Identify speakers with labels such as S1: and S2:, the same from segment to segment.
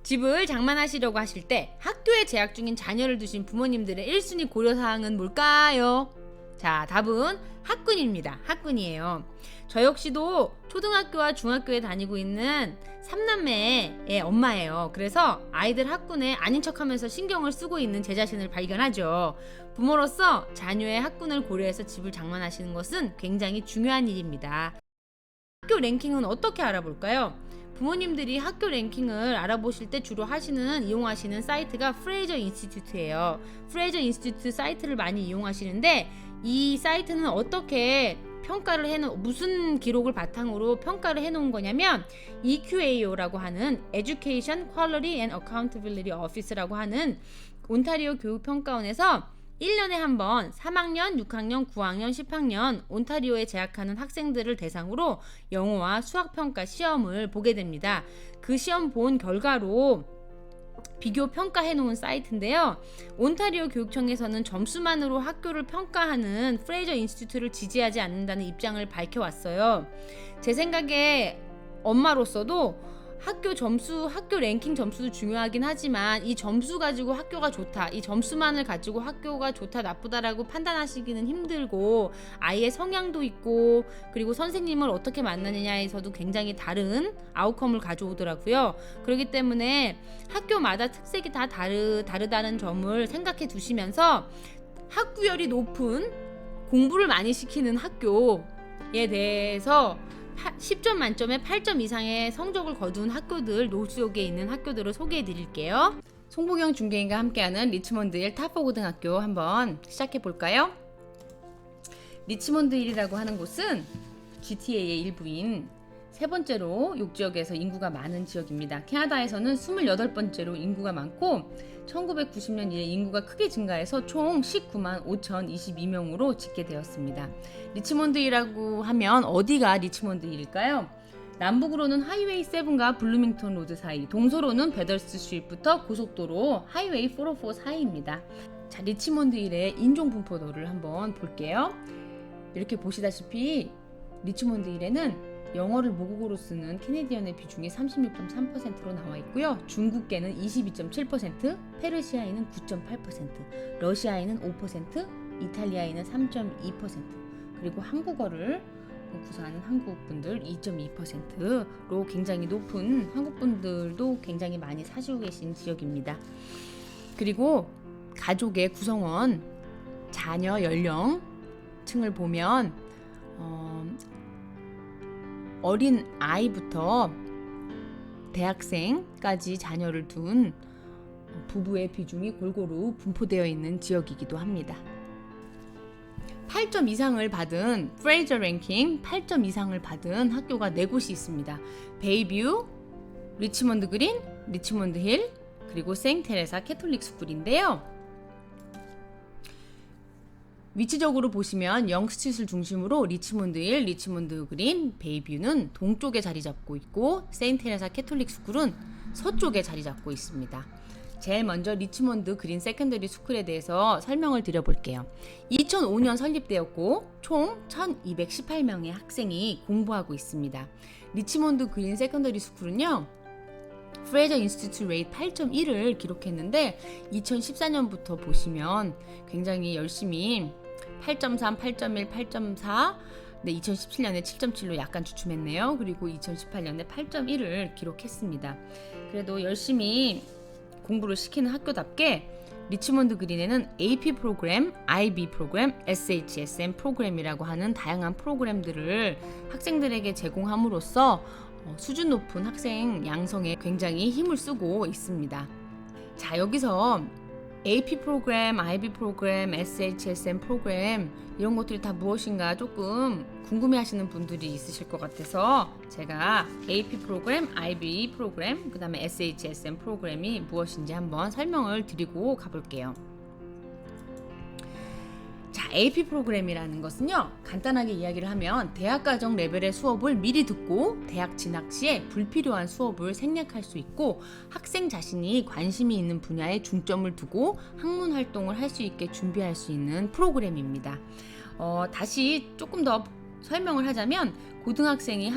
S1: 집을 장만하시려고 하실 때 학교에 재학 중인 자녀를 두신 부모님들의 1순위 고려사항은 뭘까요? 자, 답은 학군입니다. 학군이에요. 저 역시도 초등학교와 중학교에 다니고 있는 3남매의 엄마예요. 그래서 아이들 학군에 아닌 척하면서 신경을 쓰고 있는 제 자신을 발견하죠. 부모로서 자녀의 학군을 고려해서 집을 장만하시는 것은 굉장히 중요한 일입니다. 학교 랭킹은 어떻게 알아볼까요? 부모님들이 학교 랭킹을 알아보실 때 주로 이용하시는 사이트가 프레이저 인스티튜트예요. 프레이저 인스티튜트 사이트를 많이 이용하시는데 이 사이트는 어떻게 무슨 기록을 바탕으로 평가를 해놓은 거냐면 EQAO라고 하는 Education Quality and Accountability Office라고 하는 온타리오 교육평가원에서 1년에 한 번 3학년, 6학년, 9학년, 10학년 온타리오에 재학하는 학생들을 대상으로 영어와 수학평가 시험을 보게 됩니다. 그 시험 본 결과로 비교 평가해 놓은 사이트인데요. 온타리오 교육청에서는 점수만으로 학교를 평가하는 프레이저 인스티튜트를 지지하지 않는다는 입장을 밝혀왔어요. 제 생각에 엄마로서도 학교 랭킹 점수도 중요하긴 하지만 이 점수 가지고 학교가 좋다, 이 점수만을 가지고 학교가 좋다 나쁘다라고 판단하시기는 힘들고 아이의 성향도 있고 그리고 선생님을 어떻게 만나느냐에서도 굉장히 다른 아웃컴을 가져오더라고요. 그렇기 때문에 학교마다 특색이 다 다르다는 점을 생각해 두시면서 학구열이 높은 공부를 많이 시키는 학교에 대해서 10점 만점에 8점 이상의 성적을 거둔 학교들, 노수역에 있는 학교들을 소개해 드릴게요. 송보경 중개인과 함께하는 리치몬드 1 탑4 고등학교 한번 시작해 볼까요? 리치몬드 1이라고 하는 곳은 GTA의 일부인 세 번째로 욕지역에서 인구가 많은 지역입니다. 캐나다에서는 28번째로 인구가 많고 1990년 이래 인구가 크게 증가해서 총 19만 5,022명으로 집계되었습니다. 리치몬드이라고 하면 어디가 리치몬드일까요? 남북으로는 하이웨이 7과 블루밍턴 로드 사이, 동서로는 베더스 스트리트부터 고속도로 하이웨이 404 사이입니다. 자, 리치몬드일의 인종 분포도를 한번 볼게요. 이렇게 보시다시피 리치몬드일에는 영어를 모국어로 쓰는 캐네디언의 비중이 36.3%로 나와 있고요. 중국계는 22.7%, 페르시아인은 9.8%, 러시아인은 5%, 이탈리아인은 3.2%, 그리고 한국어를 구사하는 한국분들 2.2%로 굉장히 높은 한국분들도 굉장히 많이 사시고 계신 지역입니다. 그리고 가족의 구성원, 자녀 연령층을 보면 어린 아이부터 대학생까지 자녀를 둔 부부의 비중이 골고루 분포되어 있는 지역이기도 합니다. 8점 이상을 받은 프레이저 랭킹 8점 이상을 받은 학교가 4곳이 있습니다. 베이뷰, 리치몬드 그린, 리치몬드 힐, 그리고 세인트 테레사 캐톨릭 스쿨인데요. 위치적으로 보시면 영스트릿을 중심으로 리치몬드 힐, 리치몬드 그린, 베이뷰는 동쪽에 자리 잡고 있고 세인트 테레사 캐톨릭 스쿨은 서쪽에 자리 잡고 있습니다. 제일 먼저 리치몬드 그린 세컨더리 스쿨에 대해서 설명을 드려볼게요. 2005년 설립되었고 총 1218명의 학생이 공부하고 있습니다. 리치몬드 그린 세컨더리 스쿨은요, 프레이저 인스티튜트 레이트 8.1을 기록했는데 2014년부터 보시면 굉장히 열심히 8.3, 8.1, 8.4, 네, 2017년에 7.7로 약간 주춤했네요. 그리고 2018년에 8.1을 기록했습니다. 그래도 열심히 공부를 시키는 학교답게 리치몬드 그린에는 AP 프로그램, IB 프로그램, SHSM 프로그램이라고 하는 다양한 프로그램들을 학생들에게 제공함으로써 수준 높은 학생 양성에 굉장히 힘을 쓰고 있습니다. 자, 여기서 AP 프로그램, IB 프로그램, SHSM 프로그램 이런 것들이 다 무엇인가 조금 궁금해하시는 분들이 있으실 것 같아서 제가 AP 프로그램, IB 프로그램, 그 다음에 SHSM 프로그램이 무엇인지 한번 설명을 드리고 가볼게요. 자, AP 프로그램이라는 것은요, 간단하게 이야기를 하면 대학과정 레벨의 수업을 미리 듣고 대학 진학 시에 불필요한 수업을 생략할 수 있고 학생 자신이 관심이 있는 분야에 중점을 두고 학문 활동을 할 수 있게 준비할 수 있는 프로그램입니다. 다시 조금 더 설명을 하자면 고등학생이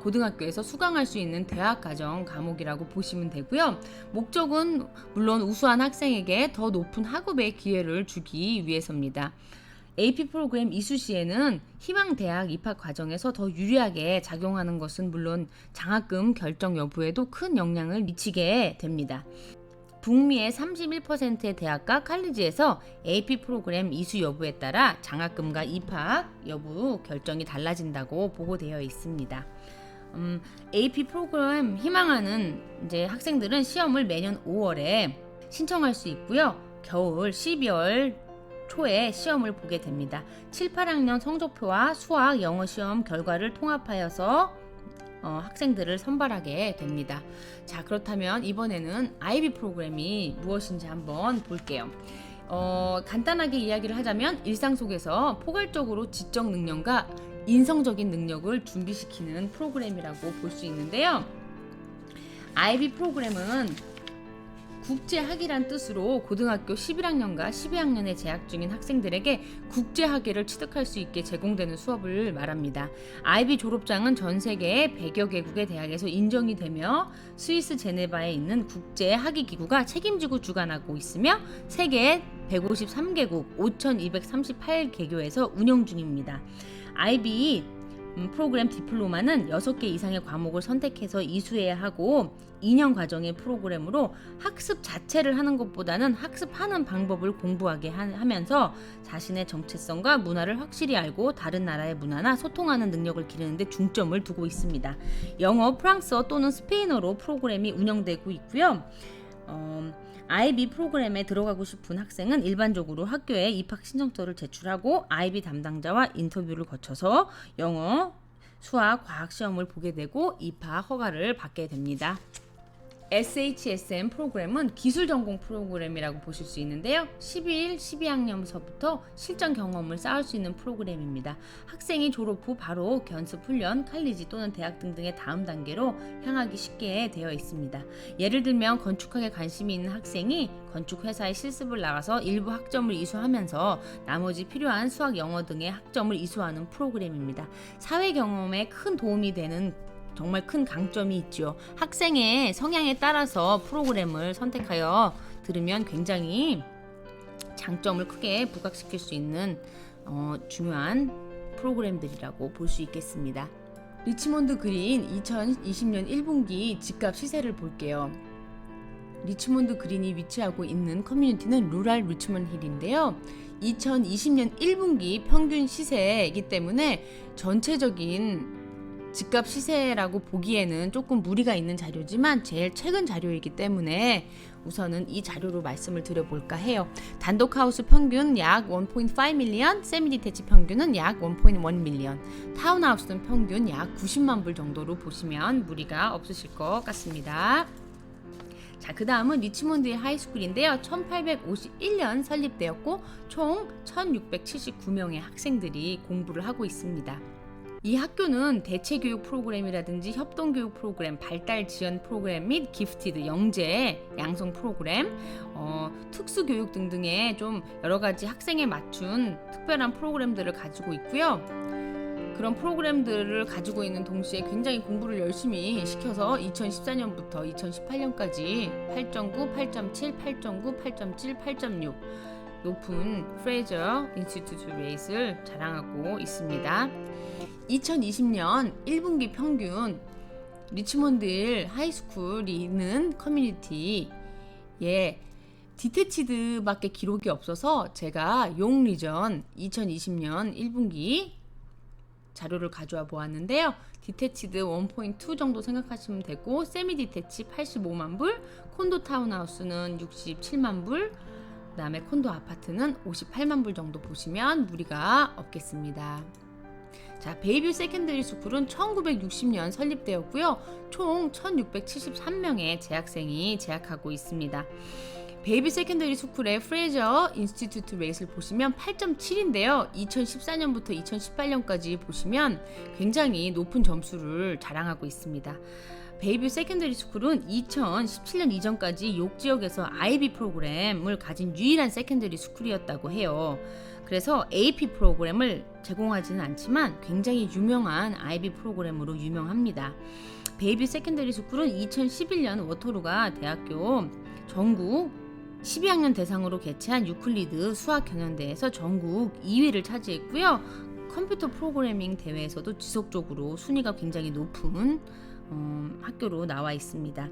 S1: 고등학교에서 수강할 수 있는 대학가정 과목이라고 보시면 되고요. 목적은 물론 우수한 학생에게 더 높은 학업의 기회를 주기 위해서입니다. AP 프로그램 이수 시에는 희망 대학 입학 과정에서 더 유리하게 작용하는 것은 물론 장학금 결정 여부에도 큰 영향을 미치게 됩니다. 북미의 31%의 대학과 칼리지에서 AP 프로그램 이수 여부에 따라 장학금과 입학 여부 결정이 달라진다고 보고되어 있습니다. AP 프로그램 희망하는 이제 학생들은 시험을 매년 5월에 신청할 수 있고요. 겨울 12월 초에 시험을 보게 됩니다. 7, 8학년 성적표와 수학, 영어 시험 결과를 통합하여서 학생들을 선발하게 됩니다. 자, 그렇다면 이번에는 IB 프로그램이 무엇인지 한번 볼게요. 간단하게 이야기를 하자면 일상 속에서 포괄적으로 지적 능력과 인성적인 능력을 준비시키는 프로그램이라고 볼 수 있는데요. IB 프로그램은 국제학위란 뜻으로 고등학교 11학년과 12학년에 재학 중인 학생들에게 국제학위를 취득할 수 있게 제공되는 수업을 말합니다. IB 졸업장은 전 세계 100여 개국의 대학에서 인정이 되며 스위스 제네바에 있는 국제학위기구가 책임지고 주관하고 있으며 세계 153개국 5,238개교에서 운영 중입니다. IB 프로그램 디플로마는 6개 이상의 과목을 선택해서 이수해야 하고 2년 과정의 프로그램으로 학습 자체를 하는 것보다는 학습하는 방법을 공부하게 하면서 자신의 정체성과 문화를 확실히 알고 다른 나라의 문화나 소통하는 능력을 기르는 데 중점을 두고 있습니다. 영어, 프랑스어 또는 스페인어로 프로그램이 운영되고 있고요. IB 프로그램에 들어가고 싶은 학생은 일반적으로 학교에 입학 신청서를 제출하고 IB 담당자와 인터뷰를 거쳐서 영어, 수학, 과학 시험을 보게 되고 입학 허가를 받게 됩니다. SHSM 프로그램은 기술 전공 프로그램이라고 보실 수 있는데요. 11, 12학년서부터 실전 경험을 쌓을 수 있는 프로그램입니다. 학생이 졸업 후 바로 견습 훈련, 칼리지 또는 대학 등등의 다음 단계로 향하기 쉽게 되어 있습니다. 예를 들면 건축학에 관심이 있는 학생이 건축회사에 실습을 나가서 일부 학점을 이수하면서 나머지 필요한 수학, 영어 등의 학점을 이수하는 프로그램입니다. 사회 경험에 큰 도움이 되는 정말 큰 강점이 있죠. 학생의 성향에 따라서 프로그램을 선택하여 들으면 굉장히 장점을 크게 부각시킬 수 있는 중요한 프로그램들이라고 볼 수 있겠습니다. 리치몬드 그린 2020년 1분기 집값 시세를 볼게요. 리치몬드 그린이 위치하고 있는 커뮤니티는 루랄 리치몬드 힐인데요. 2020년 1분기 평균 시세이기 때문에 전체적인 집값 시세라고 보기에는 조금 무리가 있는 자료지만 제일 최근 자료이기 때문에 우선은 이 자료로 말씀을 드려볼까 해요. 단독 하우스 평균 약 1.5 밀리언, 세미디태치 평균은 약 1.1 밀리언, 타운하우스는 평균 약 90만 불 정도로 보시면 무리가 없으실 것 같습니다. 자, 그 다음은 리치몬드의 하이스쿨인데요. 1851년 설립되었고 총 1679명의 학생들이 공부를 하고 있습니다. 이 학교는 대체교육 프로그램이라든지 협동교육 프로그램, 발달 지원 프로그램 및 기프티드, 영재, 양성 프로그램, 특수교육 등등의 좀 여러가지 학생에 맞춘 특별한 프로그램들을 가지고 있고요. 그런 프로그램들을 가지고 있는 동시에 굉장히 공부를 열심히 시켜서 2014년부터 2018년까지 8.9, 8.7, 8.9, 8.7, 8.6 높은 프레이저 인스티튜트 레이트를 자랑하고 있습니다. 2020년 1분기 평균 리치몬드 하이스쿨이 있는 커뮤니티에 디태치드밖에 기록이 없어서 제가 용 리전 2020년 1분기 자료를 가져와 보았는데요. 디태치드 1.2 정도 생각하시면 되고 세미 디태치 85만 불, 콘도 타운하우스는 67만 불, 그 다음에 콘도 아파트는 58만 불 정도 보시면 무리가 없겠습니다. 자, 베이비 세컨더리 스쿨은 1960년 설립되었고요. 총 1673명의 재학생이 재학하고 있습니다. 베이비 세컨더리 스쿨의 프레이저 인스티튜트 레이트를 보시면 8.7인데요. 2014년부터 2018년까지 보시면 굉장히 높은 점수를 자랑하고 있습니다. 베이뷰 세컨더리 스쿨은 2017년 이전까지 욕 지역에서 IB 프로그램을 가진 유일한 세컨더리 스쿨이었다고 해요. 그래서 AP 프로그램을 제공하지는 않지만 굉장히 유명한 IB 프로그램으로 유명합니다. 베이비 세컨더리 스쿨은 2011년 워터루가 대학교 전국 12학년 대상으로 개최한 유클리드 수학 경연대회에서 전국 2위를 차지했고요. 컴퓨터 프로그래밍 대회에서도 지속적으로 순위가 굉장히 높은 학교로 나와 있습니다.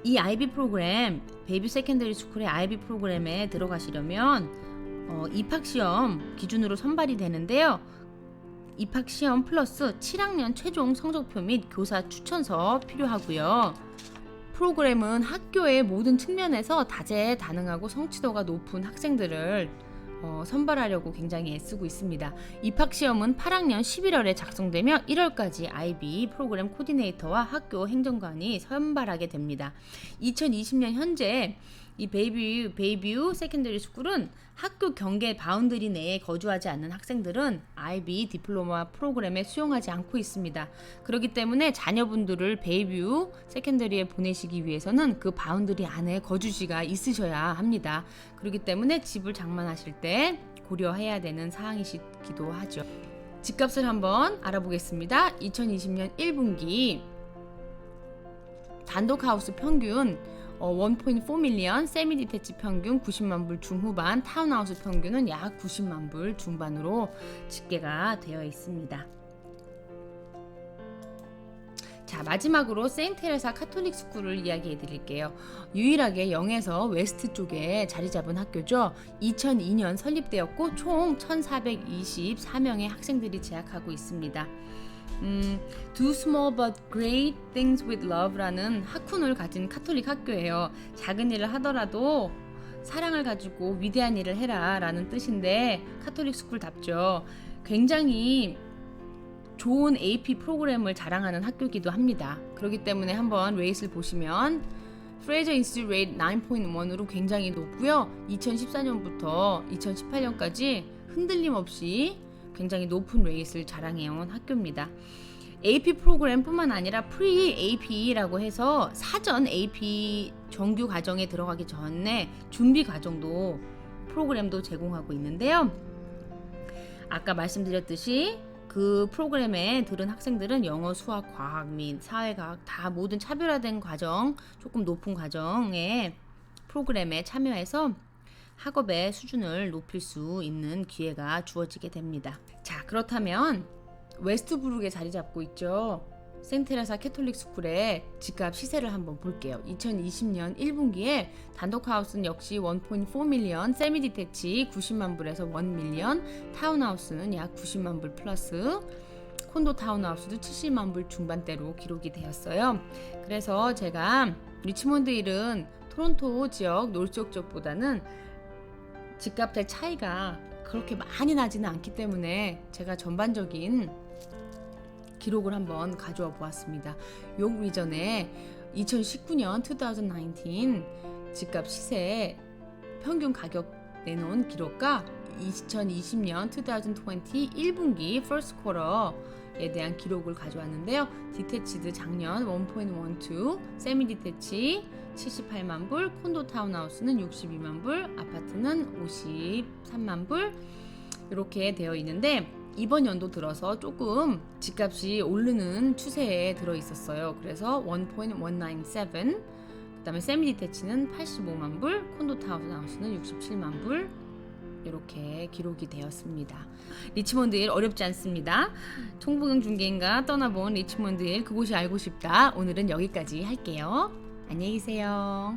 S1: 이 IB 프로그램, 베이비 세컨더리 스쿨의 IB 프로그램에 들어가시려면 입학시험 기준으로 선발이 되는데요. 입학시험 플러스 7학년 최종 성적표 및 교사 추천서 필요하고요. 프로그램은 학교의 모든 측면에서 다재다능하고 성취도가 높은 학생들을 선발하려고 굉장히 애쓰고 있습니다. 입학시험은 8학년 11월에 작성되며 1월까지 IB 프로그램 코디네이터와 학교 행정관이 선발하게 됩니다. 2020년 현재 이 베이뷰 세컨더리 스쿨은 학교 경계 바운더리 내에 거주하지 않는 학생들은 IB 디플로마 프로그램에 수용하지 않고 있습니다. 그렇기 때문에 자녀분들을 베이뷰 세컨더리에 보내시기 위해서는 그 바운더리 안에 거주지가 있으셔야 합니다. 그렇기 때문에 집을 장만하실 때 고려해야 되는 사항이시기도 하죠. 집값을 한번 알아보겠습니다. 2020년 1분기 단독 하우스 평균 1.4 밀리언, 세미 디태치 평균 90만 불 중후반, 타운하우스 평균은 약 90만 불 중반으로 집계가 되어 있습니다. 자, 마지막으로 세인트 테레사 카톨릭 스쿨을 이야기해 드릴게요. 유일하게 영에서 웨스트 쪽에 자리 잡은 학교죠. 2002년 설립되었고 총 1424명의 학생들이 재학하고 있습니다. Do small but great things with love라는 학훈을 가진 카톨릭 학교예요. 작은 일을 하더라도 사랑을 가지고 위대한 일을 해라 라는 뜻인데 카톨릭 스쿨답죠. 굉장히 좋은 AP 프로그램을 자랑하는 학교이기도 합니다. 그렇기 때문에 한번 레이스를 보시면 프레이저 인스티튜트 레이트 9.1으로 굉장히 높고요. 2014년부터 2018년까지 흔들림 없이 굉장히 높은 레이스를 자랑해온 학교입니다. AP 프로그램 뿐만 아니라 프리-AP라고 해서 사전 AP 정규 과정에 들어가기 전에 준비 과정도 프로그램도 제공하고 있는데요. 아까 말씀드렸듯이 그 프로그램에 들은 학생들은 영어, 수학, 과학 및 사회과학 다 모든 차별화된 과정, 조금 높은 과정의 프로그램에 참여해서 학업의 수준을 높일 수 있는 기회가 주어지게 됩니다. 자, 그렇다면 웨스트브룩에 자리 잡고 있죠. 세인트 테레사 캐톨릭 스쿨의 집값 시세를 한번 볼게요. 2020년 1분기에 단독 하우스는 역시 1.4 밀리언, 세미 디태치 90만 불에서 1 밀리언, 타운하우스는 약 90만 불 플러스, 콘도 타운하우스도 70만 불 중반대로 기록이 되었어요. 그래서 제가 리치몬드 힐은 토론토 지역 노스쪽 지역보다는 집값의 차이가 그렇게 많이 나지는 않기 때문에 제가 전반적인 기록을 한번 가져와 보았습니다. 욕 리전에 2019년 2019 집값 시세 평균 가격 내놓은 기록과 2020년 2020 1분기 first quarter에 대한 기록을 가져왔는데요. 디태치드 작년 1.12, 세미 디태치 78만 불, 콘도 타운하우스는 62만 불, 아파트는 53만 불 이렇게 되어 있는데 이번 연도 들어서 조금 집값이 오르는 추세에 들어 있었어요. 그래서 1.197, 그 다음에 세미 디태치는 85만 불, 콘도 타운하우스는 67만 불 이렇게 기록이 되었습니다. 리치몬드 힐 어렵지 않습니다. 총부경 중개인가 떠나본 리치몬드 힐 그곳이 알고 싶다. 오늘은 여기까지 할게요. 안녕히 계세요.